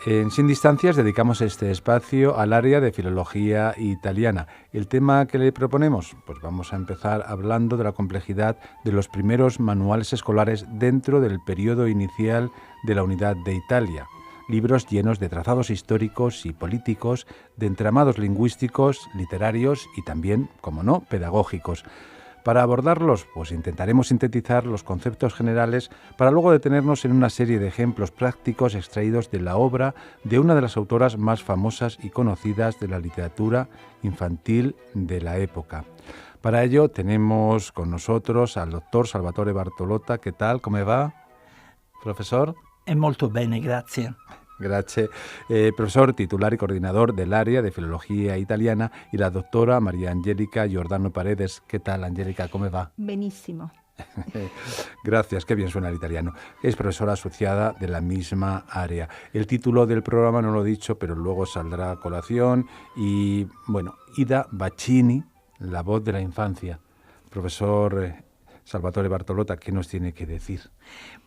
En Sin Distancias dedicamos este espacio al área de filología italiana. ¿El tema que le proponemos? Pues vamos a empezar hablando de la complejidad de los primeros manuales escolares dentro del periodo inicial de la Unidad de Italia. Libros llenos de trazados históricos y políticos, de entramados lingüísticos, literarios y también, como no, pedagógicos. Para abordarlos, pues intentaremos sintetizar los conceptos generales para luego detenernos en una serie de ejemplos prácticos extraídos de la obra de una de las autoras más famosas y conocidas de la literatura infantil de la época. Para ello tenemos con nosotros al doctor Salvatore Bartolotta. ¿Qué tal? ¿Cómo va, profesor? Molto bene, grazie. Grazie. Profesor titular y coordinador del área de filología italiana, y la doctora María Angelica Giordano Paredes. ¿Qué tal, Angelica? ¿Cómo va? Benissimo. Gracias, qué bien suena el italiano. Es profesora asociada de la misma área. El título del programa no lo he dicho, pero luego saldrá a colación. Y, bueno, Ida Baccini, la voz de la infancia. Profesor Salvatore Bartolotta, ¿qué nos tiene que decir?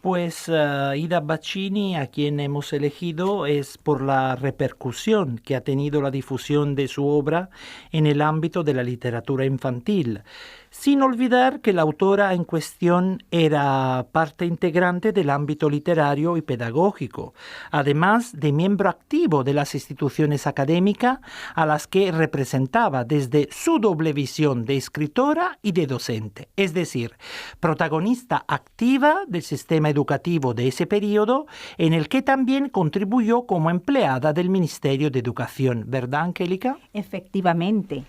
Pues Ida Baccini, a quien hemos elegido, es por la repercusión que ha tenido la difusión de su obra en el ámbito de la literatura infantil, sin olvidar que la autora en cuestión era parte integrante del ámbito literario y pedagógico, además de miembro activo de las instituciones académicas a las que representaba desde su doble visión de escritora y de docente, es decir, protagonista activa del sistema educativo de ese periodo, en el que también contribuyó como empleada del Ministerio de Educación, ¿verdad, Angélica? Efectivamente.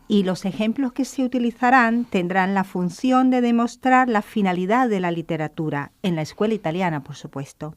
Y los ejemplos que se utilizarán tendrán la función de demostrar la finalidad de la literatura, en la escuela italiana, por supuesto,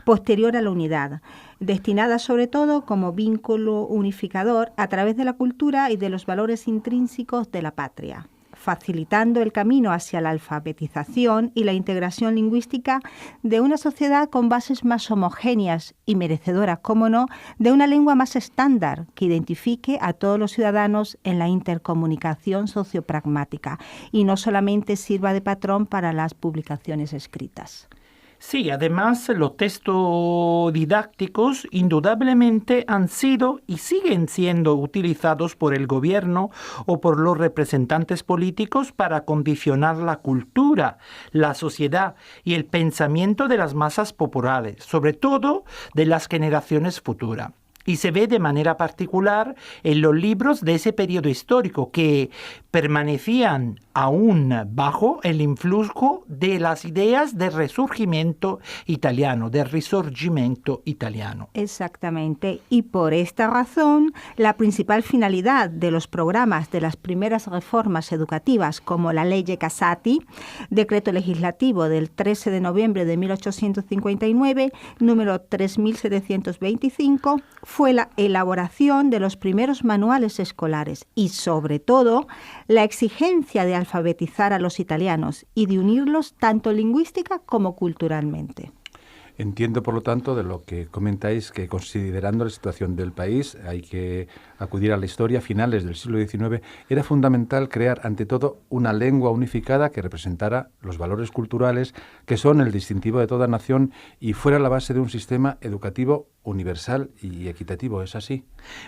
posterior a la unidad, destinada sobre todo como vínculo unificador a través de la cultura y de los valores intrínsecos de la patria, facilitando el camino hacia la alfabetización y la integración lingüística de una sociedad con bases más homogéneas y merecedoras, como no, de una lengua más estándar que identifique a todos los ciudadanos en la intercomunicación sociopragmática y no solamente sirva de patrón para las publicaciones escritas. Sí, además los textos didácticos indudablemente han sido y siguen siendo utilizados por el gobierno o por los representantes políticos para condicionar la cultura, la sociedad y el pensamiento de las masas populares, sobre todo de las generaciones futuras. Y se ve de manera particular en los libros de ese periodo histórico que permanecían aún bajo el influjo de las ideas del resurgimiento italiano, del risorgimento italiano. Exactamente. Y por esta razón, la principal finalidad de los programas de las primeras reformas educativas, como la Legge Casati, decreto legislativo del 13 de noviembre de 1859, número 3725, fue la elaboración de los primeros manuales escolares y, sobre todo, la exigencia de alfabetizar a los italianos y de unirlos tanto lingüística como culturalmente. Entiendo, por lo tanto, de lo que comentáis, que considerando la situación del país, hay que acudir a la historia. A finales del siglo XIX era fundamental crear, ante todo, una lengua unificada que representara los valores culturales que son el distintivo de toda nación y fuera la base de un sistema educativo universal y equitativo. ¿Es así?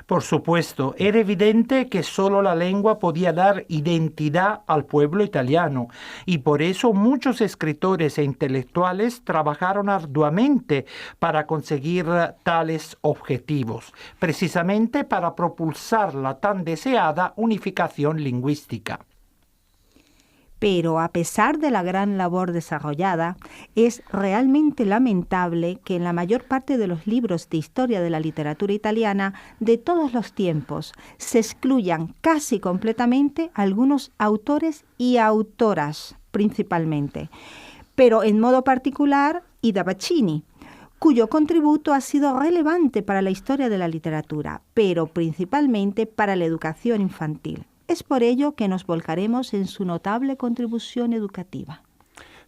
Por supuesto, era evidente que solo la lengua podía dar identidad al pueblo italiano y por eso muchos escritores e intelectuales trabajaron arduamente para conseguir tales objetivos, precisamente para propulsar la tan deseada unificación lingüística. Pero a pesar de la gran labor desarrollada, es realmente lamentable que en la mayor parte de los libros de historia de la literatura italiana de todos los tiempos se excluyan casi completamente algunos autores y autoras principalmente, pero en modo particular Ida Baccini, cuyo contributo ha sido relevante para la historia de la literatura, pero principalmente para la educación infantil. Es por ello que nos volcaremos en su notable contribución educativa.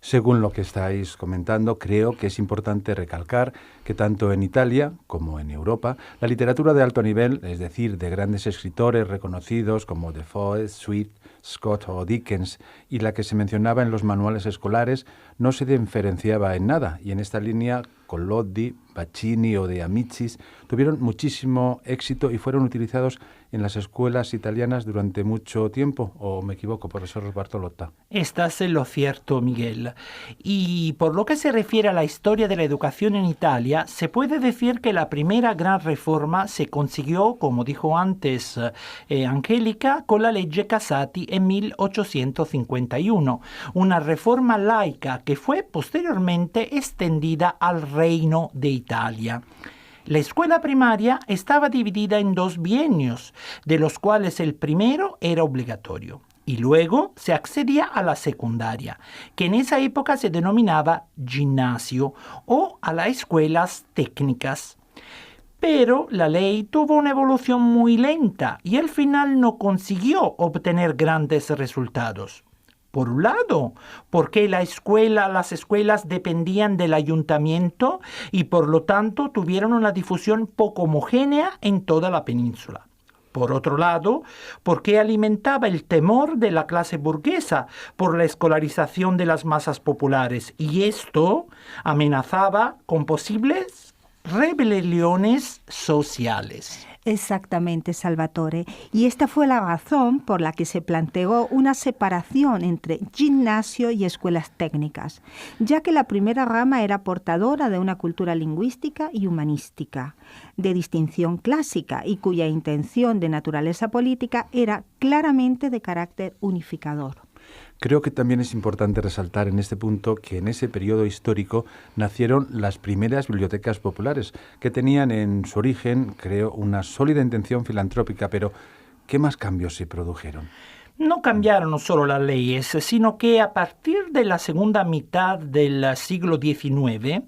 Según lo que estáis comentando, creo que es importante recalcar que tanto en Italia como en Europa, la literatura de alto nivel, es decir, de grandes escritores reconocidos como Defoe, Swift, Scott o Dickens, y la que se mencionaba en los manuales escolares, no se diferenciaba en nada, y en esta línea Collodi, Pacini o de Amicis, tuvieron muchísimo éxito y fueron utilizados en las escuelas italianas durante mucho tiempo, ¿o me equivoco, profesor Bartolotta? Estás en lo cierto, Miguel. Y por lo que se refiere a la historia de la educación en Italia, se puede decir que la primera gran reforma se consiguió, como dijo antes Angélica, con la Legge Casati en 1851, una reforma laica que fue posteriormente extendida al Reino de Italia. La escuela primaria estaba dividida en 2 bienios, de los cuales el primero era obligatorio. Y luego se accedía a la secundaria, que en esa época se denominaba gimnasio, o a las escuelas técnicas. Pero la ley tuvo una evolución muy lenta y al final no consiguió obtener grandes resultados. Por un lado, porque las escuelas dependían del ayuntamiento y por lo tanto tuvieron una difusión poco homogénea en toda la península. Por otro lado, porque alimentaba el temor de la clase burguesa por la escolarización de las masas populares y esto amenazaba con posibles rebeliones sociales. Exactamente, Salvatore. Y esta fue la razón por la que se planteó una separación entre gimnasio y escuelas técnicas, ya que la primera rama era portadora de una cultura lingüística y humanística, de distinción clásica y cuya intención de naturaleza política era claramente de carácter unificador. Creo que también es importante resaltar en este punto que en ese periodo histórico nacieron las primeras bibliotecas populares, que tenían en su origen, creo, una sólida intención filantrópica, pero ¿qué más cambios se produjeron? No cambiaron solo las leyes, sino que a partir de la segunda mitad del siglo XIX,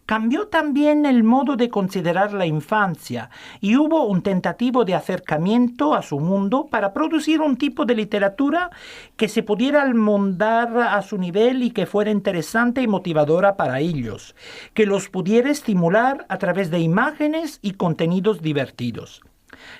cambió también el modo de considerar la infancia y hubo un tentativo de acercamiento a su mundo para producir un tipo de literatura que se pudiera almondar a su nivel y que fuera interesante y motivadora para ellos, que los pudiera estimular a través de imágenes y contenidos divertidos.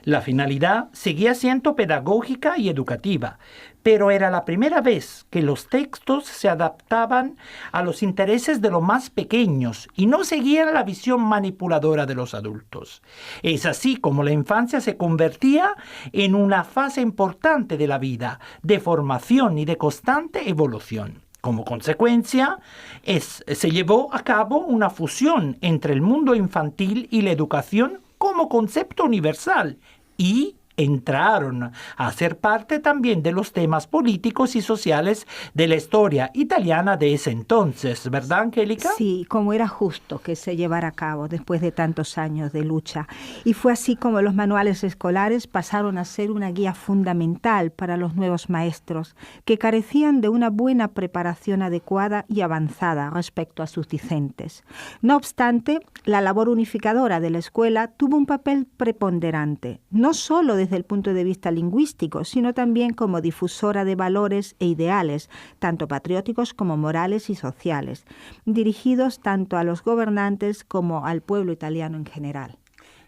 La finalidad seguía siendo pedagógica y educativa, pero era la primera vez que los textos se adaptaban a los intereses de los más pequeños y no seguían la visión manipuladora de los adultos. Es así como la infancia se convertía en una fase importante de la vida, de formación y de constante evolución. Como consecuencia, se llevó a cabo una fusión entre el mundo infantil y la educación como concepto universal y entraron a ser parte también de los temas políticos y sociales de la historia italiana de ese entonces, ¿verdad, Angélica? Sí, como era justo que se llevara a cabo después de tantos años de lucha. Y fue así como los manuales escolares pasaron a ser una guía fundamental para los nuevos maestros, que carecían de una buena preparación adecuada y avanzada respecto a sus discentes. No obstante, la labor unificadora de la escuela tuvo un papel preponderante, no solo desde el punto de vista lingüístico, sino también como difusora de valores e ideales, tanto patrióticos como morales y sociales, dirigidos tanto a los gobernantes como al pueblo italiano en general.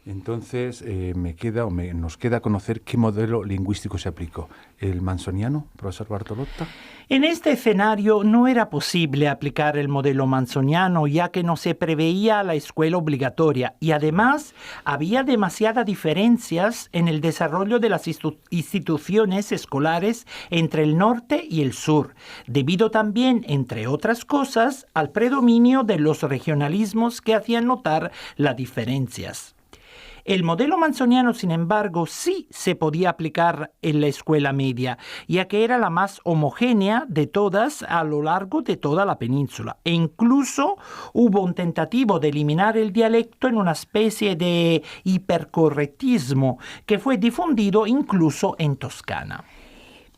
Entonces, nos queda conocer qué modelo lingüístico se aplicó. ¿El manzoniano, profesor Bartolotta? En este escenario no era posible aplicar el modelo manzoniano, ya que no se preveía la escuela obligatoria y además había demasiadas diferencias en el desarrollo de las instituciones escolares entre el norte y el sur, debido también, entre otras cosas, al predominio de los regionalismos que hacían notar las diferencias. El modelo manzoniano, sin embargo, sí se podía aplicar en la escuela media, ya que era la más homogénea de todas a lo largo de toda la península. E incluso hubo un tentativo de eliminar el dialecto en una especie de hipercorrectismo que fue difundido incluso en Toscana.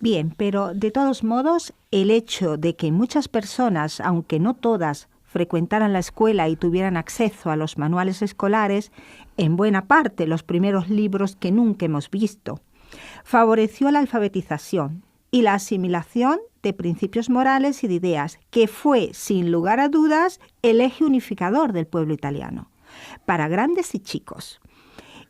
Bien, pero de todos modos, el hecho de que muchas personas, aunque no todas, frecuentaran la escuela y tuvieran acceso a los manuales escolares, en buena parte los primeros libros que nunca hemos visto, favoreció la alfabetización y la asimilación de principios morales y de ideas, que fue, sin lugar a dudas, el eje unificador del pueblo italiano, para grandes y chicos.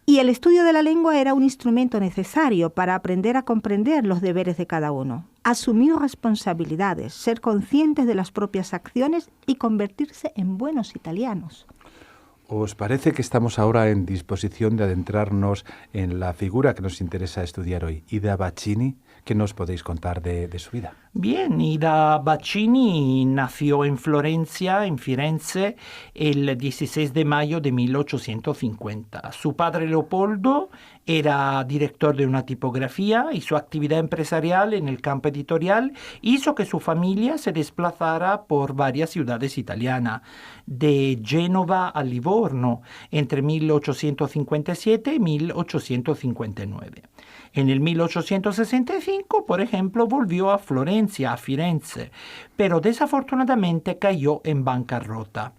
Y el estudio de la lengua era un instrumento necesario para aprender a comprender los deberes de cada uno, asumir responsabilidades, ser conscientes de las propias acciones y convertirse en buenos italianos. ¿Os parece que estamos ahora en disposición de adentrarnos en la figura que nos interesa estudiar hoy, Ida Baccini? ¿Qué nos podéis contar de su vida? Bien, Ida Baccini nació en Florencia, en Firenze, el 16 de mayo de 1850. Su padre Leopoldo era director de una tipografía y su actividad empresarial en el campo editorial hizo que su familia se desplazara por varias ciudades italianas, de Génova a Livorno, entre 1857 y 1859. En el 1865, por ejemplo, volvió a Florencia, a Firenze, pero desafortunadamente cayó en bancarrota.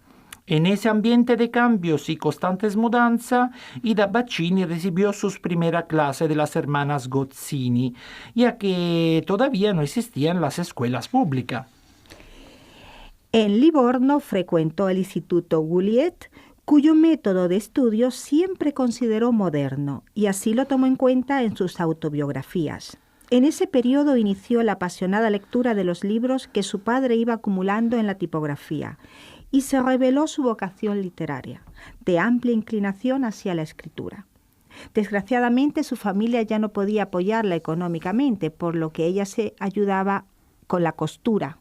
En ese ambiente de cambios y constantes mudanzas, Ida Baccini recibió sus primeras clases de las hermanas Gozzini, ya que todavía no existían las escuelas públicas. En Livorno frecuentó el Instituto Juliet, cuyo método de estudio siempre consideró moderno, y así lo tomó en cuenta en sus autobiografías. En ese periodo inició la apasionada lectura de los libros que su padre iba acumulando en la tipografía, y se reveló su vocación literaria, de amplia inclinación hacia la escritura. Desgraciadamente, su familia ya no podía apoyarla económicamente, por lo que ella se ayudaba con la costura,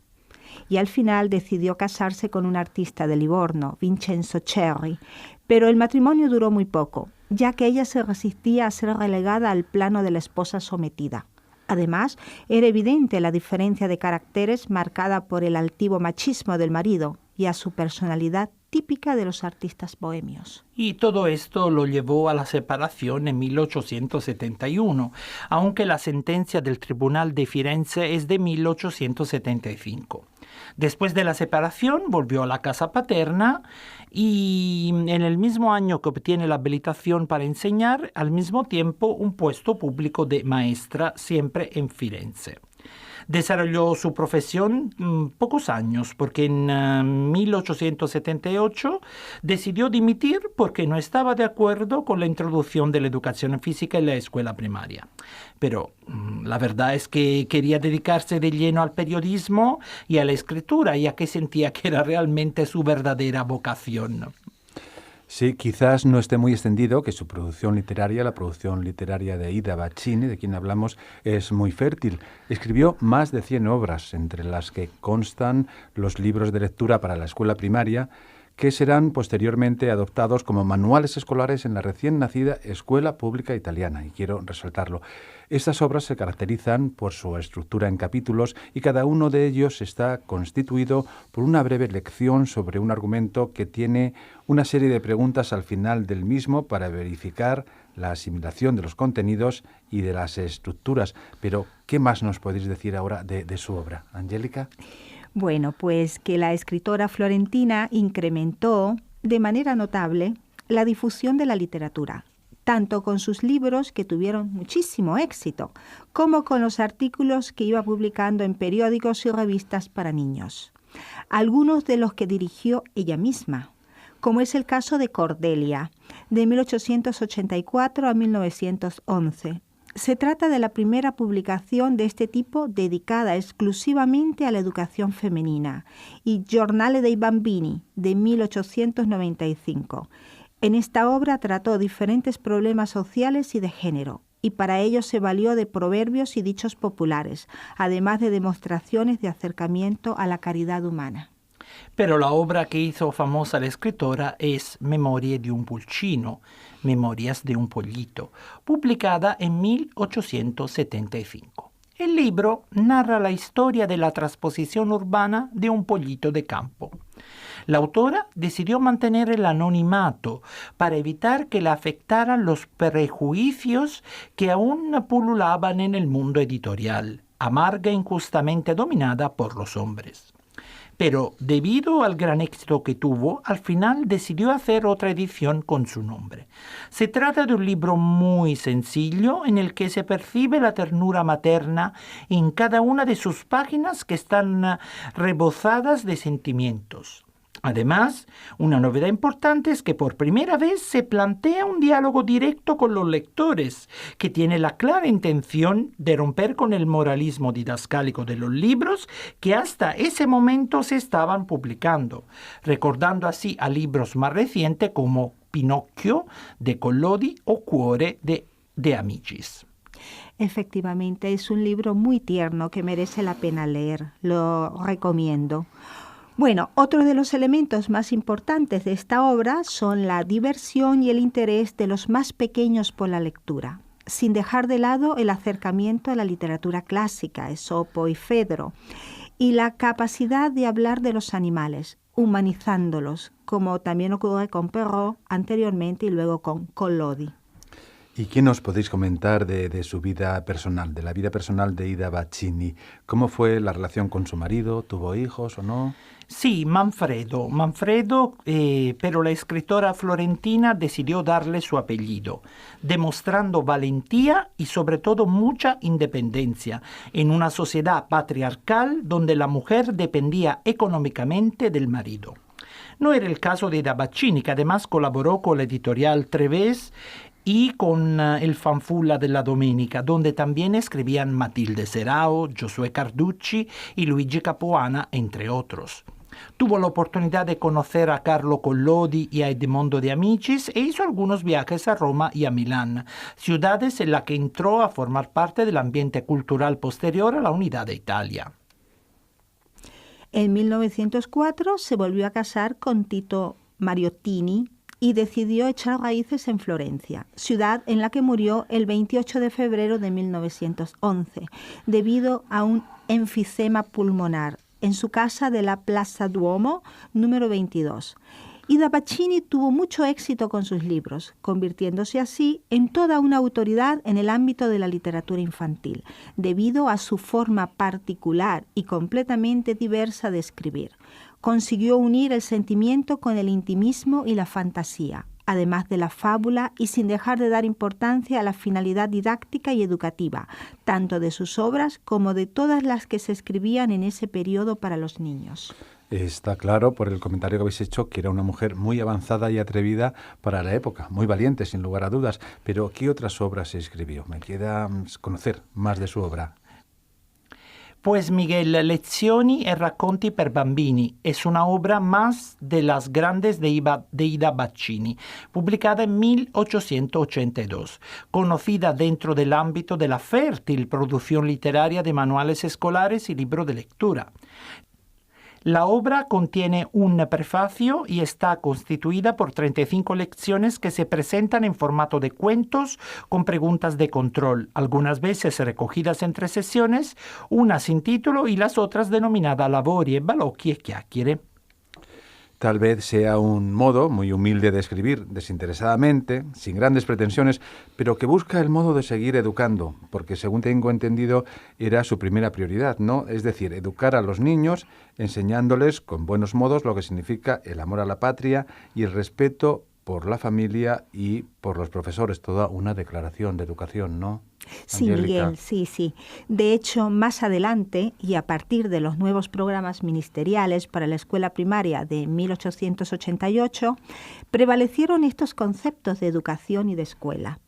y al final decidió casarse con un artista de Livorno, Vincenzo Cerri, pero el matrimonio duró muy poco, ya que ella se resistía a ser relegada al plano de la esposa sometida. Además, era evidente la diferencia de caracteres marcada por el altivo machismo del marido y a su personalidad típica de los artistas bohemios. Y todo esto lo llevó a la separación en 1871, aunque la sentencia del Tribunal de Firenze es de 1875. Después de la separación volvió a la casa paterna y en el mismo año que obtiene la habilitación para enseñar, al mismo tiempo un puesto público de maestra siempre en Firenze. Desarrolló su profesión pocos años porque en 1878 decidió dimitir porque no estaba de acuerdo con la introducción de la educación física en la escuela primaria. Pero la verdad es que quería dedicarse de lleno al periodismo y a la escritura, ya que sentía que era realmente su verdadera vocación. Sí, quizás no esté muy extendido que su producción literaria, la producción literaria de Ida Baccini, de quien hablamos, es muy fértil. Escribió más de 100 obras, entre las que constan los libros de lectura para la escuela primaria, que serán posteriormente adoptados como manuales escolares en la recién nacida Escuela Pública Italiana, y quiero resaltarlo. Estas obras se caracterizan por su estructura en capítulos y cada uno de ellos está constituido por una breve lección sobre un argumento que tiene una serie de preguntas al final del mismo para verificar la asimilación de los contenidos y de las estructuras. Pero, ¿qué más nos podéis decir ahora de su obra, Angélica? Bueno, pues que la escritora florentina incrementó de manera notable la difusión de la literatura, tanto con sus libros, que tuvieron muchísimo éxito, como con los artículos que iba publicando en periódicos y revistas para niños, algunos de los que dirigió ella misma, como es el caso de Cordelia, de 1884 a 1911. Se trata de la primera publicación de este tipo dedicada exclusivamente a la educación femenina, y Giornale dei Bambini, de 1895. En esta obra trató diferentes problemas sociales y de género, y para ello se valió de proverbios y dichos populares, además de demostraciones de acercamiento a la caridad humana. Pero la obra que hizo famosa la escritora es Memorie di un pulcino, Memorias de un pollito, publicada en 1875. El libro narra la historia de la transposición urbana de un pollito de campo. La autora decidió mantener el anonimato para evitar que la afectaran los prejuicios que aún pululaban en el mundo editorial, amarga e injustamente dominada por los hombres. Pero debido al gran éxito que tuvo, al final decidió hacer otra edición con su nombre. Se trata de un libro muy sencillo en el que se percibe la ternura materna en cada una de sus páginas, que están rebozadas de sentimientos. Además, una novedad importante es que por primera vez se plantea un diálogo directo con los lectores, que tiene la clara intención de romper con el moralismo didascálico de los libros que hasta ese momento se estaban publicando, recordando así a libros más recientes como Pinocchio de Collodi o Cuore de Amicis. Efectivamente, es un libro muy tierno que merece la pena leer. Lo recomiendo. Bueno, otro de los elementos más importantes de esta obra son la diversión y el interés de los más pequeños por la lectura, sin dejar de lado el acercamiento a la literatura clásica, Esopo y Fedro, y la capacidad de hablar de los animales, humanizándolos, como también ocurre con Perrault anteriormente y luego con Collodi. ¿Y qué nos podéis comentar de su vida personal, de la vida personal de Ida Baccini? ¿Cómo fue la relación con su marido? ¿Tuvo hijos o no? Sí, Manfredo, pero la escritora florentina decidió darle su apellido, demostrando valentía y sobre todo mucha independencia en una sociedad patriarcal donde la mujer dependía económicamente del marido. No era el caso de Ida Baccini, que además colaboró con la editorial Treves y con el Fanfulla della Domenica, donde también escribían Matilde Serao, Giosuè Carducci y Luigi Capuana, entre otros. Tuvo la oportunidad de conocer a Carlo Collodi y a Edmondo de Amicis e hizo algunos viajes a Roma y a Milán, ciudades en las que entró a formar parte del ambiente cultural posterior a la unidad de Italia. En 1904 se volvió a casar con Tito Mariottini y decidió echar raíces en Florencia, ciudad en la que murió el 28 de febrero de 1911, debido a un enfisema pulmonar, en su casa de la Plaza Duomo, número 22. Ida Baccini tuvo mucho éxito con sus libros, convirtiéndose así en toda una autoridad en el ámbito de la literatura infantil, debido a su forma particular y completamente diversa de escribir. Consiguió unir el sentimiento con el intimismo y la fantasía, además de la fábula, y sin dejar de dar importancia a la finalidad didáctica y educativa, tanto de sus obras como de todas las que se escribían en ese periodo para los niños. Está claro por el comentario que habéis hecho que era una mujer muy avanzada y atrevida para la época, muy valiente sin lugar a dudas. Pero ¿qué otras obras se escribió? Me queda conocer más de su obra. Pues Miguel, Lezioni e racconti per bambini es una obra más de las grandes de Ida Baccini, publicada en 1882, conocida dentro del ámbito de la fértil producción literaria de manuales escolares y libros de lectura. La obra contiene un prefacio y está constituida por 35 lecciones que se presentan en formato de cuentos con preguntas de control, algunas veces recogidas en 3 sesiones, una sin título y las otras denominadas Lavori e Balocchi e Chiacchiere. Tal vez sea un modo muy humilde de escribir, desinteresadamente, sin grandes pretensiones, pero que busca el modo de seguir educando, porque según tengo entendido era su primera prioridad, ¿no? Es decir, educar a los niños enseñándoles con buenos modos lo que significa el amor a la patria y el respeto por la familia y por los profesores, toda una declaración de educación, ¿no? Sí, Angélica. Miguel, sí. De hecho, más adelante, y a partir de los nuevos programas ministeriales para la escuela primaria de 1888, prevalecieron estos conceptos de educación y de escuela.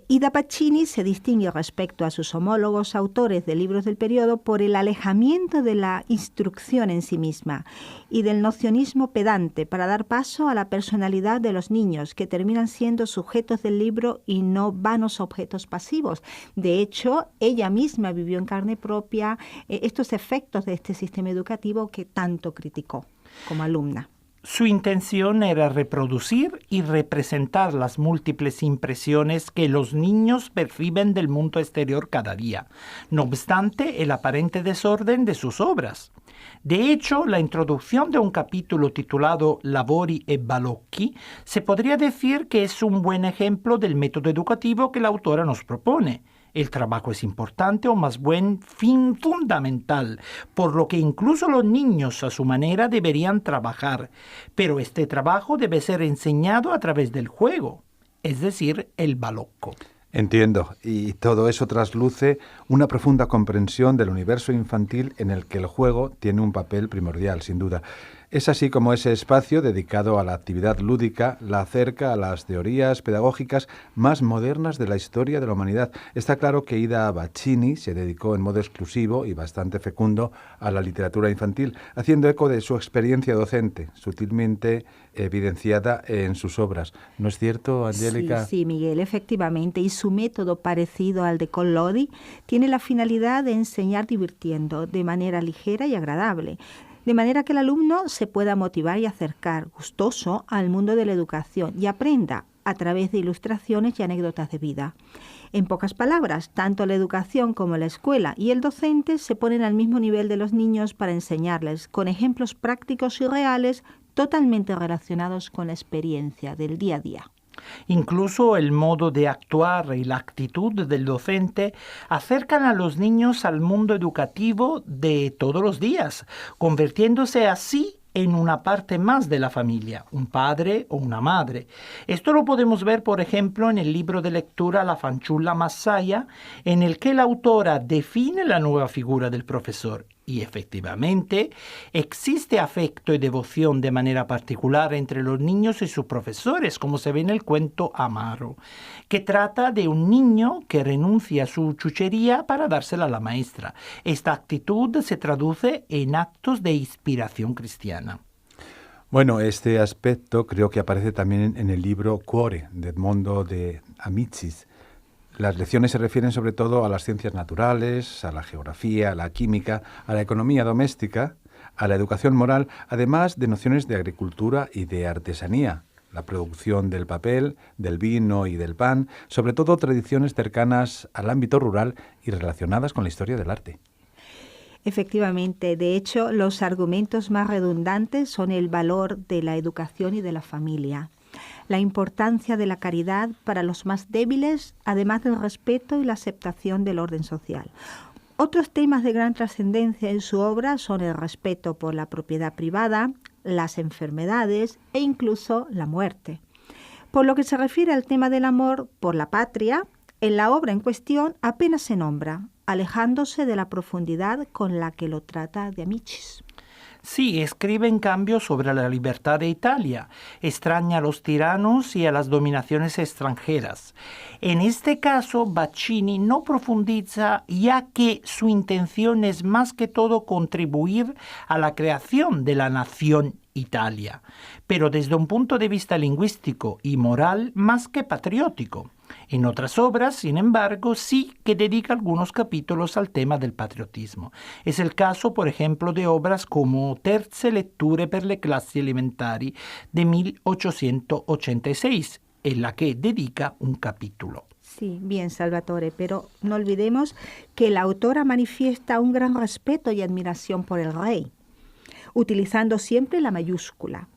Ida Baccini se distingue respecto a sus homólogos autores de libros del periodo por el alejamiento de la instrucción en sí misma y del nocionismo pedante para dar paso a la personalidad de los niños, que terminan siendo sujetos del libro y no vanos objetos pasivos. De hecho, ella misma vivió en carne propia estos efectos de este sistema educativo que tanto criticó como alumna. Su intención era reproducir y representar las múltiples impresiones que los niños perciben del mundo exterior cada día, no obstante el aparente desorden de sus obras. De hecho, la introducción de un capítulo titulado Lavori e Balocchi se podría decir que es un buen ejemplo del método educativo que la autora nos propone. El trabajo es importante o más bien fundamental, por lo que incluso los niños a su manera deberían trabajar, pero este trabajo debe ser enseñado a través del juego, es decir, el balocco. Entiendo, y todo eso trasluce una profunda comprensión del universo infantil en el que el juego tiene un papel primordial, sin duda. Es así como ese espacio dedicado a la actividad lúdica la acerca a las teorías pedagógicas más modernas de la historia de la humanidad. Está claro que Ida Baccini se dedicó en modo exclusivo y bastante fecundo a la literatura infantil, haciendo eco de su experiencia docente, sutilmente evidenciada en sus obras. ¿No es cierto, Angélica? Sí, Miguel, efectivamente. Y su método, parecido al de Collodi, tiene la finalidad de enseñar divirtiendo, de manera ligera y agradable, de manera que el alumno se pueda motivar y acercar gustoso al mundo de la educación y aprenda a través de ilustraciones y anécdotas de vida. En pocas palabras, tanto la educación como la escuela y el docente se ponen al mismo nivel de los niños para enseñarles con ejemplos prácticos y reales totalmente relacionados con la experiencia del día a día. Incluso el modo de actuar y la actitud del docente acercan a los niños al mundo educativo de todos los días, convirtiéndose así en una parte más de la familia, un padre o una madre. Esto lo podemos ver, por ejemplo, en el libro de lectura La fanciulla massaia, en el que la autora define la nueva figura del profesor. Y efectivamente, existe afecto y devoción de manera particular entre los niños y sus profesores, como se ve en el cuento Amaro, que trata de un niño que renuncia a su chuchería para dársela a la maestra. Esta actitud se traduce en actos de inspiración cristiana. Bueno, este aspecto creo que aparece también en el libro Cuore, de Edmondo de Amicis. Las lecciones se refieren sobre todo a las ciencias naturales, a la geografía, a la química, a la economía doméstica, a la educación moral, además de nociones de agricultura y de artesanía, la producción del papel, del vino y del pan, sobre todo tradiciones cercanas al ámbito rural y relacionadas con la historia del arte. Efectivamente, de hecho, los argumentos más redundantes son el valor de la educación y de la familia, la importancia de la caridad para los más débiles, además del respeto y la aceptación del orden social. Otros temas de gran trascendencia en su obra son el respeto por la propiedad privada, las enfermedades e incluso la muerte. Por lo que se refiere al tema del amor por la patria, en la obra en cuestión apenas se nombra, alejándose de la profundidad con la que lo trata de Amicis. Sí, escribe en cambio sobre la libertad de Italia, extraña a los tiranos y a las dominaciones extranjeras. En este caso, Baccini no profundiza, ya que su intención es más que todo contribuir a la creación de la nación Italia, pero desde un punto de vista lingüístico y moral más que patriótico. En otras obras, sin embargo, sí que dedica algunos capítulos al tema del patriotismo. Es el caso, por ejemplo, de obras como Terze letture per le classi elementari de 1886, en la que dedica un capítulo. Sí, bien, Salvatore, pero no olvidemos que la autora manifiesta un gran respeto y admiración por el rey, utilizando siempre la mayúscula.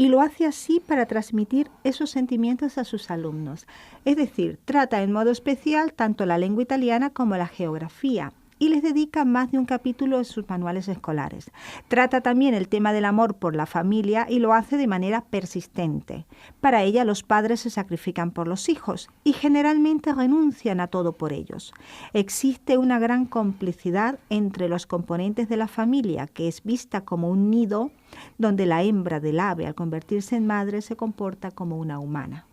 Y lo hace así para transmitir esos sentimientos a sus alumnos. Es decir, trata en modo especial tanto la lengua italiana como la geografía y les dedica más de un capítulo en sus manuales escolares. Trata también el tema del amor por la familia y lo hace de manera persistente. Para ella, los padres se sacrifican por los hijos y generalmente renuncian a todo por ellos. Existe una gran complicidad entre los componentes de la familia, que es vista como un nido donde la hembra del ave, al convertirse en madre, se comporta como una humana.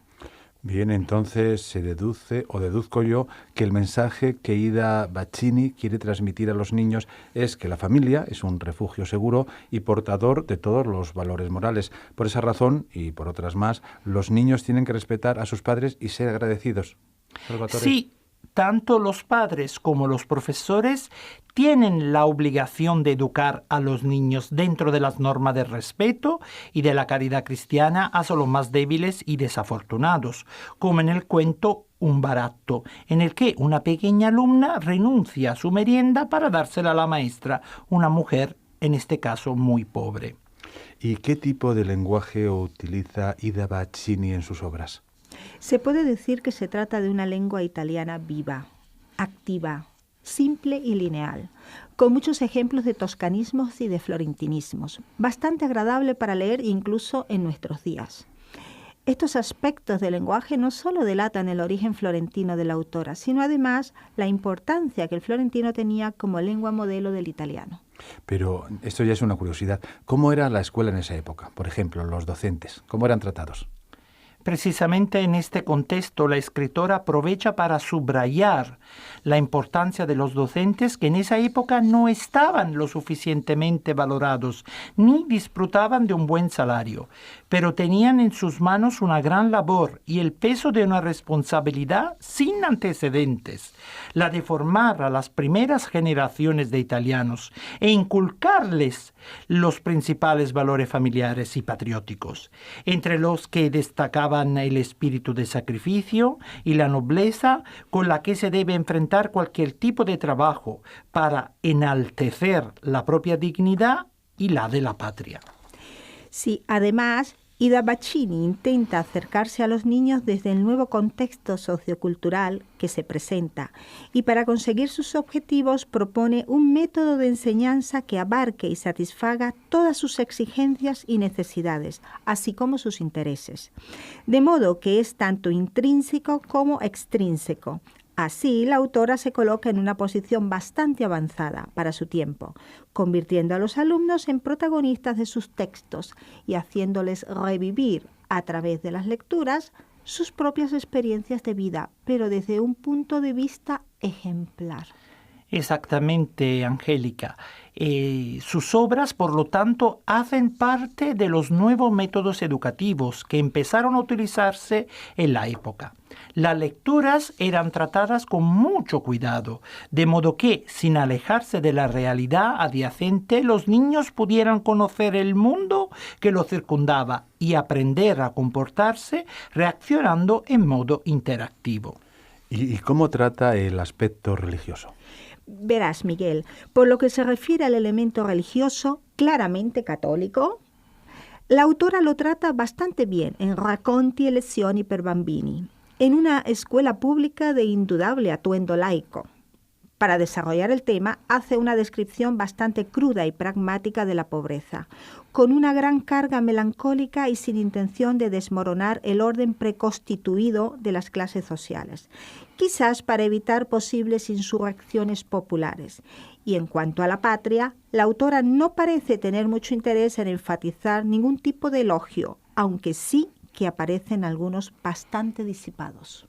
Bien, entonces se deduce o deduzco yo que el mensaje que Ida Baccini quiere transmitir a los niños es que la familia es un refugio seguro y portador de todos los valores morales. Por esa razón y por otras más, los niños tienen que respetar a sus padres y ser agradecidos. Salvatore. Sí, tanto los padres como los profesores tienen la obligación de educar a los niños dentro de las normas de respeto y de la caridad cristiana hacia los más débiles y desafortunados, como en el cuento Un baratto, en el que una pequeña alumna renuncia a su merienda para dársela a la maestra, una mujer, en este caso, muy pobre. ¿Y qué tipo de lenguaje utiliza Ida Baccini en sus obras? Se puede decir que se trata de una lengua italiana viva, activa, simple y lineal, con muchos ejemplos de toscanismos y de florentinismos, bastante agradable para leer incluso en nuestros días. Estos aspectos del lenguaje no solo delatan el origen florentino de la autora, sino además la importancia que el florentino tenía como lengua modelo del italiano. Pero esto ya es una curiosidad. ¿Cómo era la escuela en esa época? Por ejemplo, los docentes, ¿cómo eran tratados? Precisamente en este contexto, la escritora aprovecha para subrayar la importancia de los docentes que en esa época no estaban lo suficientemente valorados ni disfrutaban de un buen salario, pero tenían en sus manos una gran labor y el peso de una responsabilidad sin antecedentes, la de formar a las primeras generaciones de italianos e inculcarles los principales valores familiares y patrióticos, entre los que destacaban el espíritu de sacrificio y la nobleza con la que se debe enfrentar cualquier tipo de trabajo para enaltecer la propia dignidad y la de la patria. Sí, además, Ida Bacchini intenta acercarse a los niños desde el nuevo contexto sociocultural que se presenta y para conseguir sus objetivos propone un método de enseñanza que abarque y satisfaga todas sus exigencias y necesidades, así como sus intereses. De modo que es tanto intrínseco como extrínseco. Así, la autora se coloca en una posición bastante avanzada para su tiempo, convirtiendo a los alumnos en protagonistas de sus textos y haciéndoles revivir, a través de las lecturas, sus propias experiencias de vida, pero desde un punto de vista ejemplar. Exactamente, Angélica. Sus obras, por lo tanto, hacen parte de los nuevos métodos educativos que empezaron a utilizarse en la época. Las lecturas eran tratadas con mucho cuidado, de modo que, sin alejarse de la realidad adyacente, los niños pudieran conocer el mundo que los circundaba y aprender a comportarse reaccionando en modo interactivo. ¿Y cómo trata el aspecto religioso? Verás, Miguel, por lo que se refiere al elemento religioso, claramente católico, la autora lo trata bastante bien en Racconti e lezioni per bambini, en una escuela pública de indudable atuendo laico. Para desarrollar el tema, hace una descripción bastante cruda y pragmática de la pobreza, con una gran carga melancólica y sin intención de desmoronar el orden preconstituido de las clases sociales, quizás para evitar posibles insurrecciones populares. Y en cuanto a la patria, la autora no parece tener mucho interés en enfatizar ningún tipo de elogio, aunque sí que aparecen algunos bastante disipados.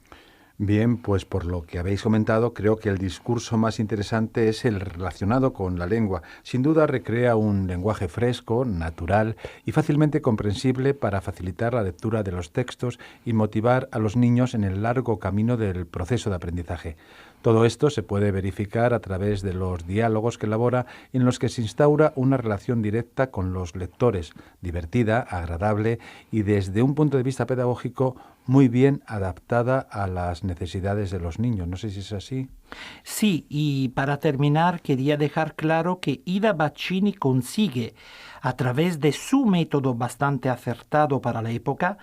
Bien, pues por lo que habéis comentado, creo que el discurso más interesante es el relacionado con la lengua. Sin duda recrea un lenguaje fresco, natural y fácilmente comprensible para facilitar la lectura de los textos y motivar a los niños en el largo camino del proceso de aprendizaje. Todo esto se puede verificar a través de los diálogos que elabora, en los que se instaura una relación directa con los lectores, divertida, agradable y desde un punto de vista pedagógico muy bien adaptada a las necesidades de los niños. No sé si es así. Sí, y para terminar quería dejar claro que Ida Bacchini consigue, a través de su método bastante acertado para la época,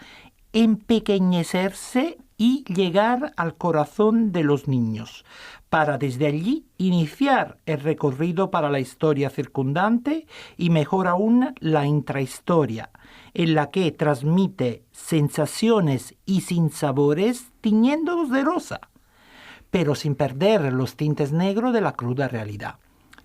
empequeñecerse y llegar al corazón de los niños, para desde allí iniciar el recorrido para la historia circundante y mejor aún la intrahistoria, en la que transmite sensaciones y sinsabores tiñéndolos de rosa, pero sin perder los tintes negros de la cruda realidad.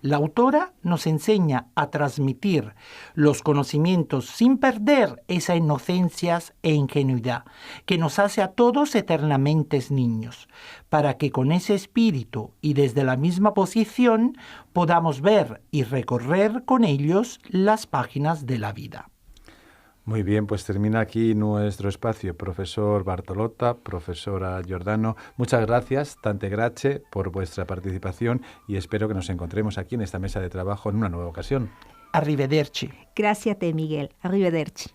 La autora nos enseña a transmitir los conocimientos sin perder esa inocencia e ingenuidad que nos hace a todos eternamente niños, para que con ese espíritu y desde la misma posición podamos ver y recorrer con ellos las páginas de la vida. Muy bien, pues termina aquí nuestro espacio. Profesor Bartolotta, profesora Giordano, muchas gracias, tante grazie, por vuestra participación y espero que nos encontremos aquí en esta mesa de trabajo en una nueva ocasión. Arrivederci. Gracias a te, Miguel. Arrivederci.